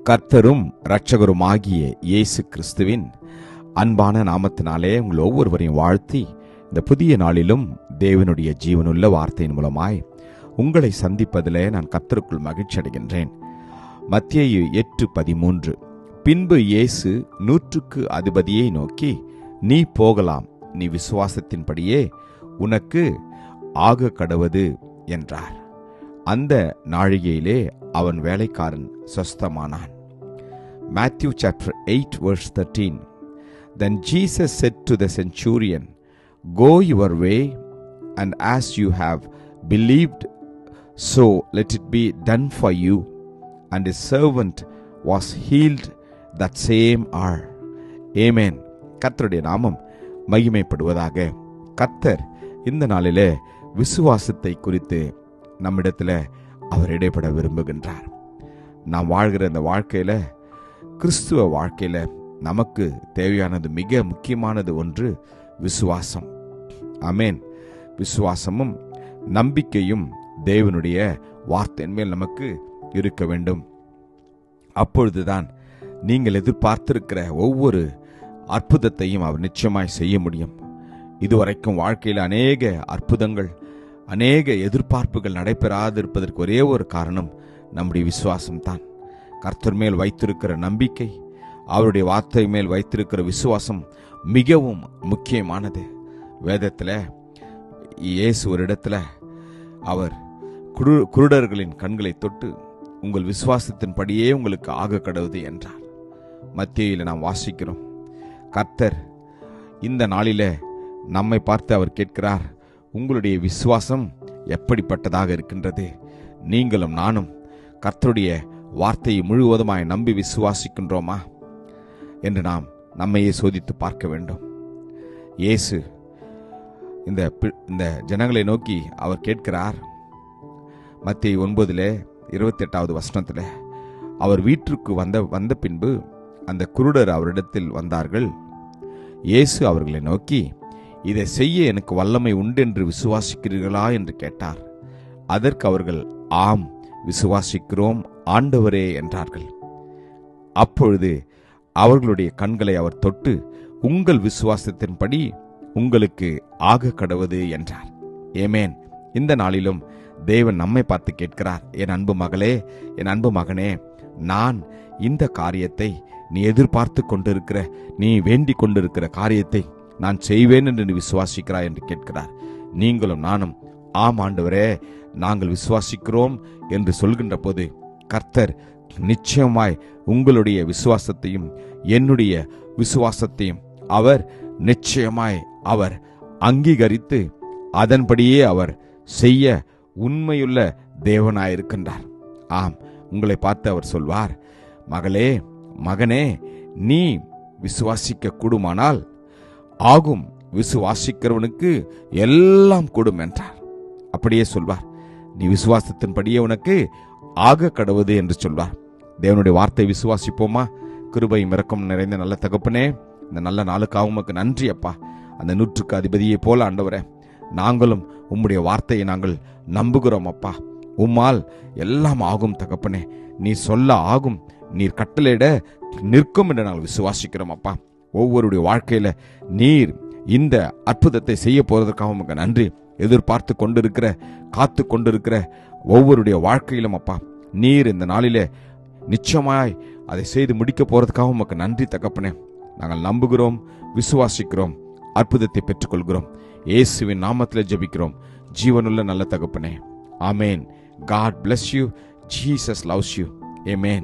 கர்த்தரும் இரட்சகருமாகிய இயேசு கிறிஸ்துவின் அன்பான நாமத்தினாலே உங்கள் ஒவ்வொருவரையும் வாழ்த்தி இந்த புதிய நாளிலும் தேவனுடைய ஜீவனுள்ள வார்த்தையின் மூலமாய் உங்களை சந்திப்பதிலே நான் கர்த்தருக்குள் மகிழ்ச்சி அடைகின்றேன். மத்தேயு 8:13. பின்பு இயேசு 100க்கு அதிபதியை நோக்கி, நீ போகலாம், நீ விசுவாசத்தின்படியே உனக்கு ஆக கடவது என்றார். அந்த நாழிகையிலே அவன் வேலைக்காரன் சொஸ்தமானான். Matthew chapter 8 verse 13. Then Jesus said to the centurion, Go your way, and as you have believed, so let it be done for you. And his servant was healed that same hour. Amen. கர்த்தருடைய நாமம் மகிமைப்படுவதாக. கர்த்தர் இந்த நாளிலே விசுவாசத்தை குறித்து நம்மிடத்தில் அவர் இடைப்பட விரும்புகின்றார். நாம் வாழ்கிற இந்த வாழ்க்கையில், கிறிஸ்துவ வாழ்க்கையில் நமக்கு தேவையானது, மிக முக்கியமானது ஒன்று விசுவாசம். ஆமென். விசுவாசமும் நம்பிக்கையும் தேவனுடைய வார்த்தையின் மேல் நமக்கு இருக்க வேண்டும். அப்பொழுதுதான் நீங்கள் எதிர்பார்த்திருக்கிற ஒவ்வொரு அற்புதத்தையும் அவர் நிச்சயமாய் செய்ய முடியும். இதுவரைக்கும் வாழ்க்கையில் அநேக அற்புதங்கள், அநேக எதிர்பார்ப்புகள் நடைபெறாதிருப்பதற்கு ஒரே ஒரு காரணம் நம்முடைய விசுவாசம்தான். கர்த்தர் மேல் வைத்திருக்கிற நம்பிக்கை, அவருடைய வார்த்தை மேல் வைத்திருக்கிற விசுவாசம் மிகவும் முக்கியமானது. வேதத்தில் இயேசு ஒரு இடத்துல அவர் குருடர்களின் கண்களை தொட்டு, உங்கள் விசுவாசத்தின்படியே உங்களுக்கு ஆக கடவுது என்றார். மத்தேயுவில் நாம் வாசிக்கிறோம். கர்த்தர் இந்த நாளில நம்மை பார்த்து அவர் கேட்கிறார், உங்களுடைய விசுவாசம் எப்படிப்பட்டதாக இருக்கின்றது? நீங்களும் நானும் கர்த்தருடைய வார்த்தையை முழுவதுமாய் நம்பி விசுவாசிக்கின்றோமா என்று நாம் நம்மையே சோதித்து பார்க்க வேண்டும். இயேசு இந்த ஜனங்களை நோக்கி அவர் கேட்கிறார். மத்தேயு 9:28 அவர் வீட்டிற்கு வந்த பின்பு அந்த குருடர் அவரிடத்தில் வந்தார்கள். இயேசு அவர்களை நோக்கி, இதை செய்ய எனக்கு வல்லமை உண்டென்று விசுவாசிக்கிறீர்களா என்று கேட்டார். அதற்கு அவர்கள், ஆம், விசுவாசிக்கிறோம் ஆண்டவரே என்றார்கள். அப்பொழுது அவர்களுடைய கண்களை அவர் தொட்டு, உங்கள் விசுவாசத்தின்படி உங்களுக்கு ஆக கடவது என்றார். ஏமேன். இந்த நாளிலும் தேவன் நம்மை பார்த்து கேட்கிறார், என் அன்பு மகளே, என் அன்பு மகனே, நான் இந்த காரியத்தை, நீ எதிர்பார்த்து கொண்டிருக்கிற, நீ வேண்டிக் கொண்டிருக்கிற காரியத்தை நான் செய்வேன் என்று நீ விசுவாசிக்கிறாய் என்று கேட்கிறார். நீங்களும் நானும் ஆம் ஆண்டவரே, நாங்கள் விசுவாசிக்கிறோம் என்று சொல்கின்ற போது கர்த்தர் நிச்சயமாய் உங்களுடைய விசுவாசத்தையும் என்னுடைய விசுவாசத்தையும் அவர் நிச்சயமாய் அவர் அங்கீகரித்து அதன்படியே அவர் செய்ய உண்மையுள்ள தேவனாயிருக்கின்றார். ஆம், உங்களை பார்த்து அவர் சொல்வார், மகளே, மகனே, நீ விசுவாசிக்க கூடுமானால் ஆகும், விசுவாசிக்கிறவனுக்கு எல்லாம் கூடும் என்றார். அப்படியே சொல்வார். நீ விசுவாசத்தின்படியே உனக்கு ஆக கடவுது என்று சொல்வார். தேவனுடைய வார்த்தை விசுவாசிப்போமா? கிருபையும் இரக்கம் நிறைந்த நல்ல தகப்பனே, இந்த நல்ல நாளுக்காக உமக்கு நன்றி அப்பா. அந்த 100க்கு அதிபதியை போல ஆண்டவரே, நாங்களும் உம்முடைய வார்த்தையை நாங்கள் நம்புகிறோம் அப்பா. உம்மால் எல்லாம் ஆகும் தகப்பனே. நீ சொல்ல ஆகும், நீர் கட்டளையிட நிற்கும் என்று நாங்கள் விசுவாசிக்கிறோம் அப்பா. ஒவ்வொருடைய வாழ்க்கையில நீர் இந்த அற்புதத்தை செய்ய போறதற்காக உமக்கு நன்றி. எதிர்பார்த்து கொண்டிருக்கிற, காத்து கொண்டிருக்கிற ஒவ்வொருடைய வாழ்க்கையிலும் அப்பா, நீர் இந்த நாளிலே நிச்சயமாய் அதை செய்து முடிக்க போறதுக்காக உமக்கு நன்றி தகப்பனே. நாங்கள் நம்புகிறோம், விசுவாசிக்கிறோம், அற்புதத்தை பெற்றுக்கொள்கிறோம். இயேசுவின் நாமத்தில் ஜெபிக்கிறோம் ஜீவனுள்ள நல்ல தகப்பனே. ஆமேன். God bless you. Jesus loves you. Amen.